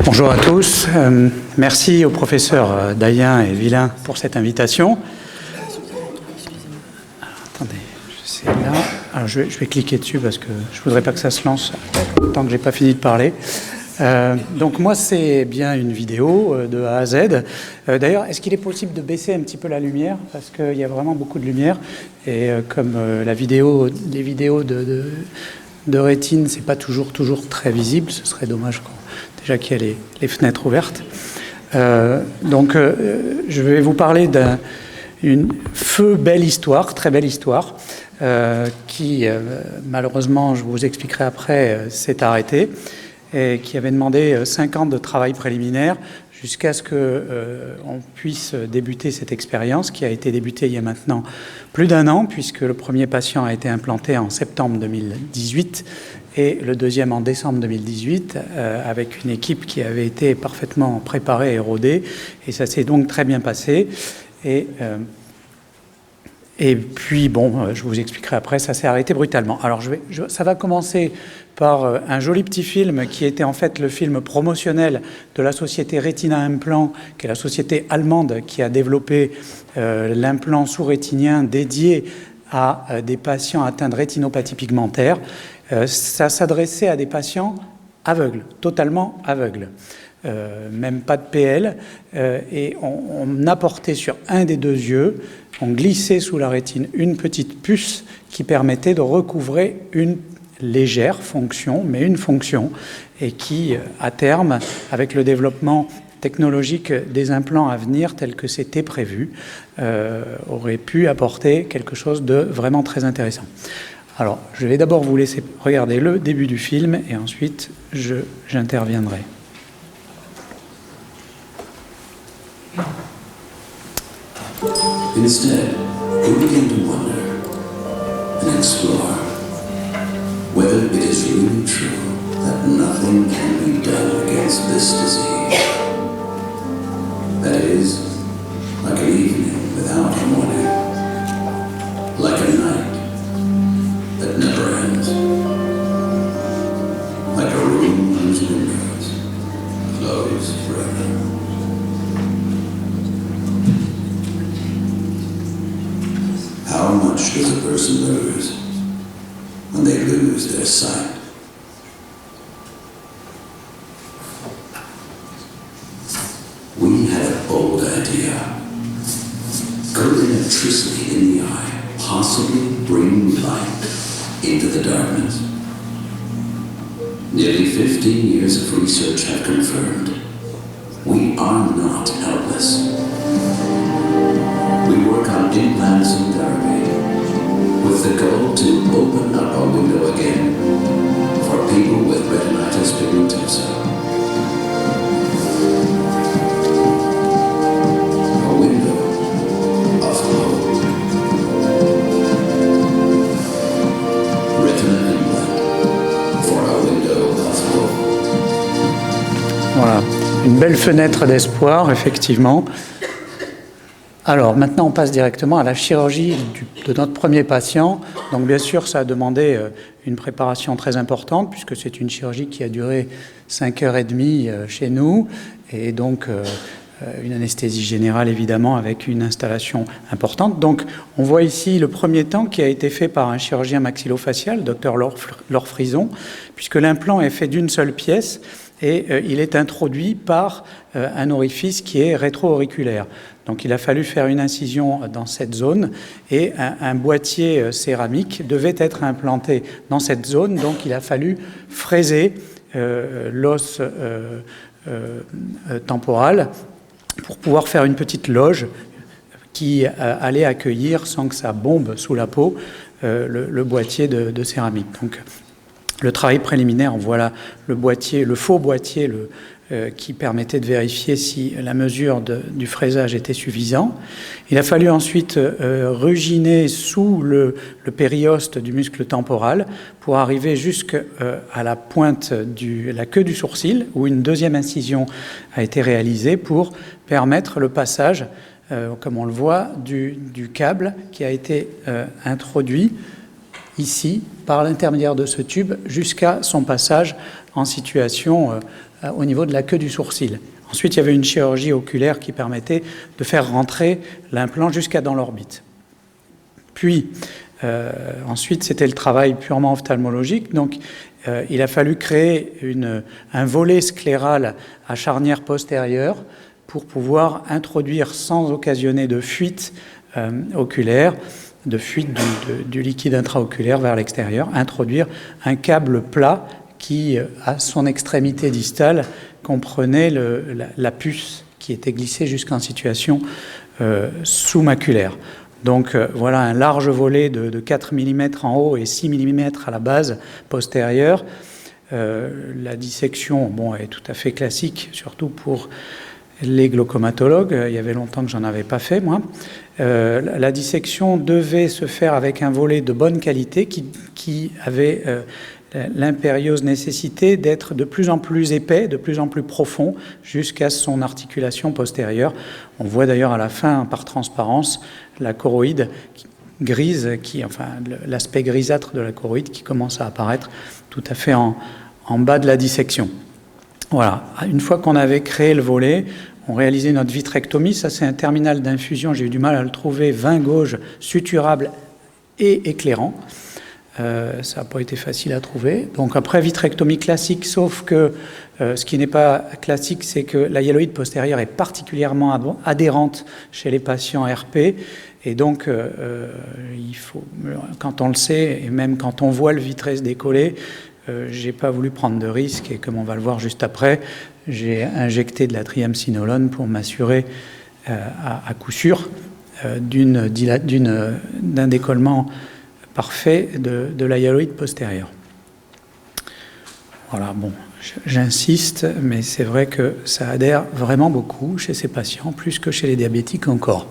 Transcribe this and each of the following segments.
Bonjour à tous. Merci aux professeurs Dayen et Villain pour cette invitation. Alors, attendez, c'est là. Alors, je vais cliquer dessus parce que je ne voudrais pas que ça se lance tant que je n'ai pas fini de parler. Donc moi, c'est bien une vidéo de A à Z. D'ailleurs, est-ce qu'il est possible de baisser un petit peu la lumière? Parce qu'il y a vraiment beaucoup de lumière. Et comme les vidéos de rétine, c'est pas toujours très visible. Ce serait dommage déjà qu'il y ait les fenêtres ouvertes. Donc, je vais vous parler d'une belle histoire, très belle histoire, qui, malheureusement, je vous expliquerai après, s'est arrêtée, et qui avait demandé 5 ans de travail préliminaire jusqu'à ce qu'on puisse débuter cette expérience, qui a été débutée il y a maintenant plus d'1 an, puisque le premier patient a été implanté en septembre 2018, et le deuxième en décembre 2018, avec une équipe qui avait été parfaitement préparée et rodée, et ça s'est donc très bien passé. Et puis, bon, je vous expliquerai après, ça s'est arrêté brutalement. Alors, ça va commencer par un joli petit film qui était en fait le film promotionnel de la société Retina Implant, qui est la société allemande qui a développé l'implant sous-rétinien dédié à des patients atteints de rétinopathie pigmentaire. Ça s'adressait à des patients aveugles, totalement aveugles. Même pas de PL, et on apportait sur un des 2 yeux, on glissait sous la rétine une petite puce qui permettait de recouvrer une légère fonction, mais une fonction, et qui, à terme, avec le développement technologique des implants à venir, tel que c'était prévu, aurait pu apporter quelque chose de vraiment très intéressant. Alors, je vais d'abord vous laisser regarder le début du film, et ensuite, j'interviendrai. Instead, we begin to wonder and explore whether it is really true that nothing can be done against this disease. That is, like an evening without a morning, like a night that never ends, like a room whose windows close forever. How much does a person lose when they lose their sight? We had a bold idea. Could electricity in the eye possibly bring light into the darkness? Nearly 15 years of research have confirmed we are not helpless. We work on implants and therapy with the goal to open up a window again for people with retinitis pigmentosa. A window of hope. Retina implant for a window of hope. Voilà, une belle fenêtre d'espoir, effectivement. Alors, maintenant, on passe directement à la chirurgie de notre premier patient. Donc, bien sûr, ça a demandé une préparation très importante, puisque c'est une chirurgie qui a duré 5h30 chez nous, et donc une anesthésie générale, évidemment, avec une installation importante. Donc, on voit ici le premier temps qui a été fait par un chirurgien maxillofacial, Dr Laure Frison, puisque l'implant est fait d'une seule pièce, et il est introduit par un orifice qui est rétro-auriculaire. Donc il a fallu faire une incision dans cette zone, et un boîtier céramique devait être implanté dans cette zone, donc il a fallu fraiser l'os temporal pour pouvoir faire une petite loge qui allait accueillir, sans que ça bombe sous la peau, le boîtier de céramique. Donc, le travail préliminaire, voilà le boîtier, le faux boîtier qui permettait de vérifier si la mesure du fraisage était suffisante. Il a fallu ensuite ruginer sous le périoste du muscle temporal pour arriver jusqu'à la pointe la queue du sourcil, où une deuxième incision a été réalisée pour permettre le passage, comme on le voit, du câble qui a été introduit ici, par l'intermédiaire de ce tube, jusqu'à son passage en situation au niveau de la queue du sourcil. Ensuite, il y avait une chirurgie oculaire qui permettait de faire rentrer l'implant jusqu'à dans l'orbite. Puis, ensuite, c'était le travail purement ophtalmologique. Donc, il a fallu créer un volet scléral à charnière postérieure pour pouvoir introduire, sans occasionner de fuite oculaire, de fuite du liquide intraoculaire vers l'extérieur, introduire un câble plat qui, à son extrémité distale, comprenait la puce qui était glissée jusqu'en situation sous-maculaire. Donc voilà un large volet de 4 mm en haut et 6 mm à la base postérieure. La dissection est tout à fait classique, surtout pour les glaucomatologues. Il y avait longtemps que j'en avais pas fait, moi. La dissection devait se faire avec un volet de bonne qualité qui avait l'impérieuse nécessité d'être de plus en plus épais, de plus en plus profond, jusqu'à son articulation postérieure. On voit d'ailleurs à la fin, par transparence, la choroïde grise, l'aspect grisâtre de la choroïde qui commence à apparaître tout à fait en bas de la dissection. Voilà. Une fois qu'on avait créé le volet, on réalisait notre vitrectomie. Ça, c'est un terminal d'infusion. J'ai eu du mal à le trouver, vein gauche, suturable et éclairant. Ça n'a pas été facile à trouver. Donc après, vitrectomie classique, sauf que ce qui n'est pas classique, c'est que la hyaloïde postérieure est particulièrement adhérente chez les patients RP. Et donc, il faut, quand on le sait, et même quand on voit le vitré se décoller, j'ai pas voulu prendre de risque. Et comme on va le voir juste après, j'ai injecté de la triamcinolone pour m'assurer à coup sûr d'un décollement parfait de la hyaloïde postérieure. Voilà, bon, j'insiste, mais c'est vrai que ça adhère vraiment beaucoup chez ces patients, plus que chez les diabétiques encore.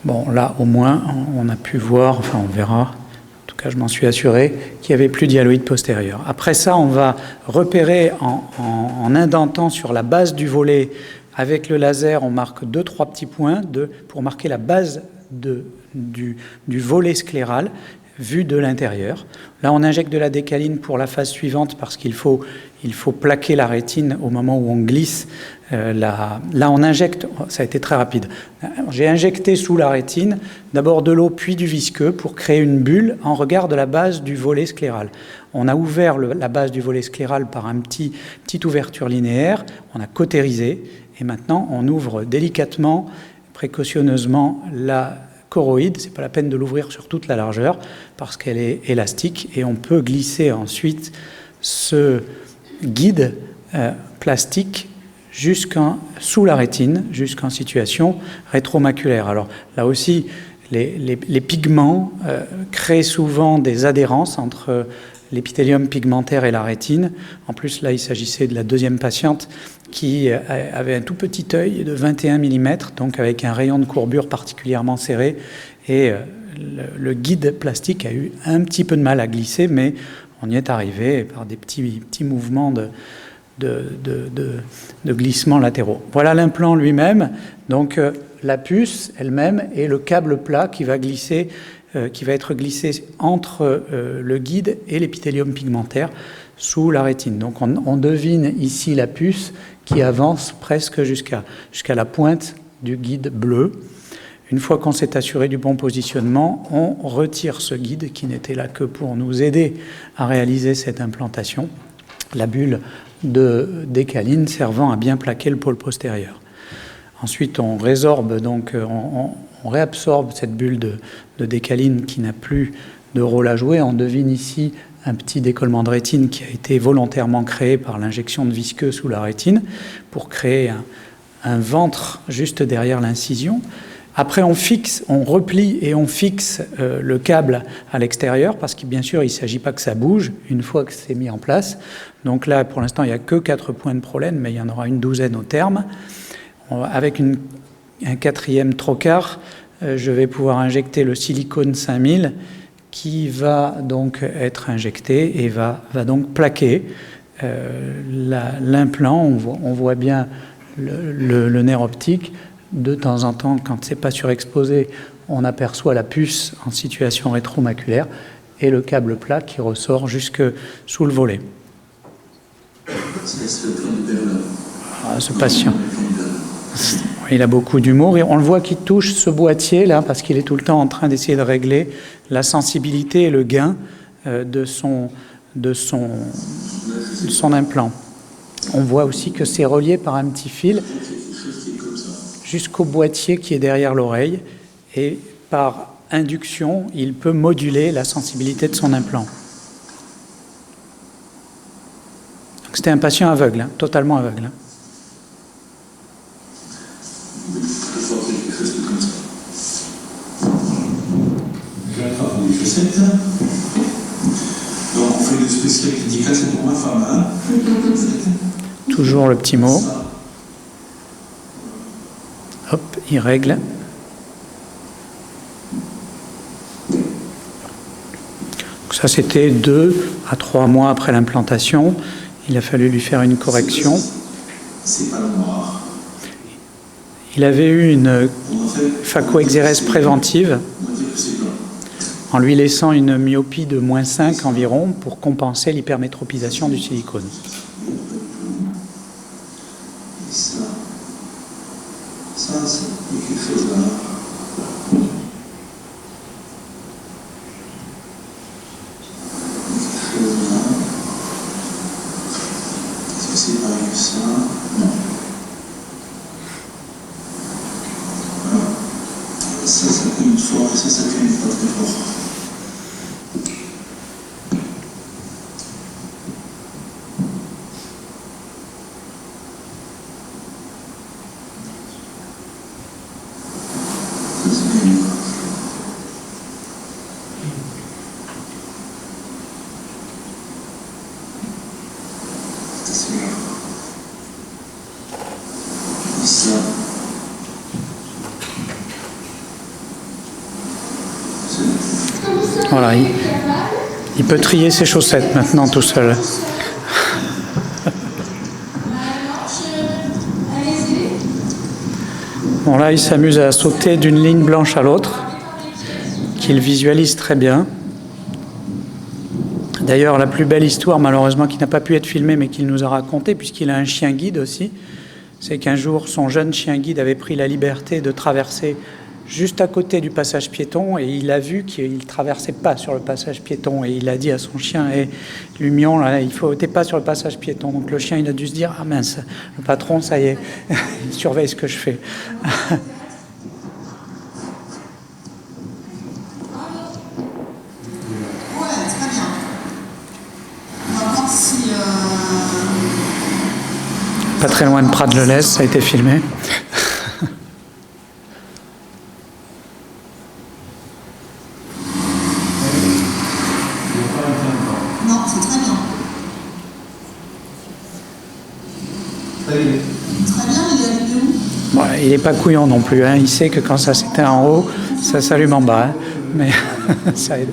Bon, là, au moins, on a pu voir, enfin, on verra, en tout cas, je m'en suis assuré, qu'il n'y avait plus d'hyaloïde postérieure. Après ça, on va repérer en indentant sur la base du volet, avec le laser, on marque 2-3 petits points pour marquer la base du volet scléral vu de l'intérieur. Là, on injecte de la décaline pour la phase suivante parce qu'il faut plaquer la rétine au moment où on glisse. Là, on injecte, ça a été très rapide. J'ai injecté sous la rétine d'abord de l'eau puis du visqueux pour créer une bulle en regard de la base du volet scléral. On a ouvert la base du volet scléral par une petite ouverture linéaire, on a cautérisé et maintenant on ouvre délicatement, précautionneusement la choroïde. C'est pas la peine de l'ouvrir sur toute la largeur parce qu'elle est élastique et on peut glisser ensuite ce guide plastique sous la rétine, jusqu'en situation rétromaculaire. Alors là aussi, les pigments créent souvent des adhérences entre l'épithélium pigmentaire et la rétine. En plus, là, il s'agissait de la deuxième patiente qui avait un tout petit œil de 21 mm, donc avec un rayon de courbure particulièrement serré. Et le guide plastique a eu un petit peu de mal à glisser, mais on y est arrivé par des petits mouvements de glissement latéraux. Voilà l'implant lui-même, donc la puce elle-même et le câble plat qui va être glissé entre le guide et l'épithélium pigmentaire sous la rétine. Donc on devine ici la puce qui avance presque jusqu'à la pointe du guide bleu. Une fois qu'on s'est assuré du bon positionnement, on retire ce guide qui n'était là que pour nous aider à réaliser cette implantation, la bulle de décaline servant à bien plaquer le pôle postérieur. Ensuite, on résorbe, donc on réabsorbe cette bulle de décaline qui n'a plus de rôle à jouer. On devine ici un petit décollement de rétine qui a été volontairement créé par l'injection de visqueux sous la rétine pour créer un ventre juste derrière l'incision. Après, on replie et on fixe le câble à l'extérieur parce que bien sûr, il ne s'agit pas que ça bouge une fois que c'est mis en place. Donc là, pour l'instant, il n'y a que 4 points de prolène, mais il y en aura une douzaine au terme. Avec un quatrième trocar, je vais pouvoir injecter le silicone 5000 qui va donc être injecté et va donc plaquer l'implant. On voit bien le nerf optique. De temps en temps, quand ce n'est pas surexposé, on aperçoit la puce en situation rétromaculaire et le câble plat qui ressort jusque sous le volet. Ah, ce patient, il a beaucoup d'humour et on le voit qu'il touche ce boîtier là parce qu'il est tout le temps en train d'essayer de régler la sensibilité et le gain de son implant. On voit aussi que c'est relié par un petit fil jusqu'au boîtier qui est derrière l'oreille et par induction, il peut moduler la sensibilité de son implant. C'était un patient aveugle, totalement aveugle. Donc on fait des spéciales médicales, c'est pour ma femme. Hein. Toujours le petit mot. Hop, il règle. Donc ça, c'était 2 à 3 mois après l'implantation. Il a fallu lui faire une correction. C'est pas le noir. Il avait eu une phacoexérèse préventive en lui laissant une myopie de -5 environ pour compenser l'hypermétropisation du silicone. Ça c'est quelque chose là. C'est pareil que ça. Non. Voilà. Ça fait une fois et ça fait une fois très fort. Voilà, il peut trier ses chaussettes maintenant tout seul. Bon là, il s'amuse à sauter d'une ligne blanche à l'autre, qu'il visualise très bien. D'ailleurs, la plus belle histoire, malheureusement, qui n'a pas pu être filmée, mais qu'il nous a racontée, puisqu'il a un chien guide aussi, c'est qu'un jour, son jeune chien guide avait pris la liberté de traverser juste à côté du passage piéton et il a vu qu'il ne traversait pas sur le passage piéton et il a dit à son chien « Hey, Lumion, là, t'es pas sur le passage piéton ». Donc le chien, il a dû se dire « Ah mince, le patron, ça y est, il surveille ce que je fais ». Pas très loin de Prades-le-Lez, ça a été filmé. Non, c'est très bien. Très bien, il est allumé où? Bon, il n'est pas couillon non plus, hein. Il sait que quand ça s'éteint en haut, ça s'allume en bas, hein. Mais ça aide.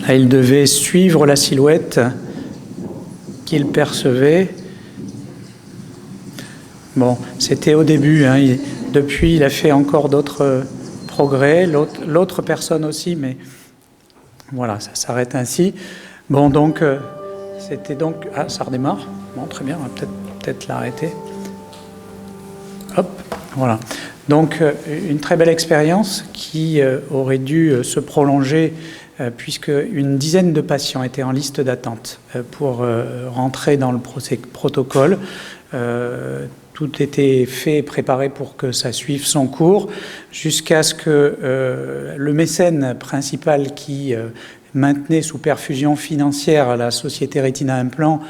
Là, il devait suivre la silhouette qu'il percevait. Bon, c'était au début, hein. Depuis, il a fait encore d'autres progrès, l'autre personne aussi, mais voilà, ça s'arrête ainsi. Bon, donc, c'était donc... Ah, ça redémarre. Bon, très bien, on va peut-être l'arrêter. Hop, voilà. Donc, une très belle expérience qui aurait dû se prolonger puisque une dizaine de patients étaient en liste d'attente pour rentrer dans le protocole. Tout était fait et préparé pour que ça suive son cours, jusqu'à ce que le mécène principal qui maintenait sous perfusion financière la société Retina Implant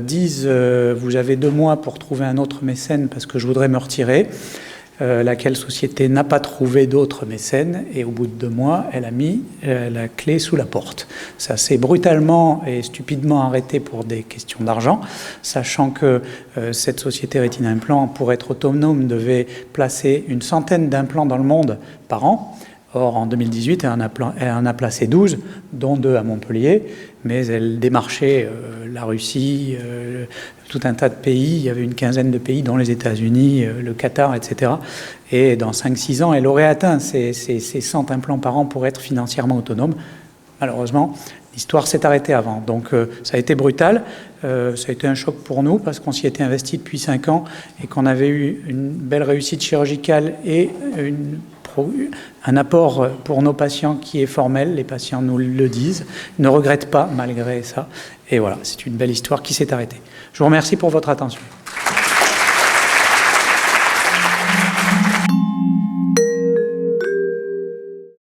dise vous avez 2 mois pour trouver un autre mécène parce que je voudrais me retirer. Laquelle société n'a pas trouvé d'autres mécènes et au bout de 2 mois, elle a mis la clé sous la porte. Ça s'est brutalement et stupidement arrêté pour des questions d'argent, sachant que cette société Retina Implant, pour être autonome, devait placer une centaine d'implants dans le monde par an. Or, en 2018, elle en a placé 12, dont 2 à Montpellier, mais elle démarchait la Russie, tout un tas de pays. Il y avait une quinzaine de pays, dont les États-Unis, le Qatar, etc. Et dans 5-6 ans, elle aurait atteint ces 100 implants par an pour être financièrement autonome. Malheureusement, l'histoire s'est arrêtée avant. Donc ça a été brutal, ça a été un choc pour nous parce qu'on s'y était investi depuis 5 ans et qu'on avait eu une belle réussite chirurgicale et un apport pour nos patients qui est formel. Les patients nous le disent, ne regrettent pas malgré ça. Et voilà, c'est une belle histoire qui s'est arrêtée. Je vous remercie pour votre attention.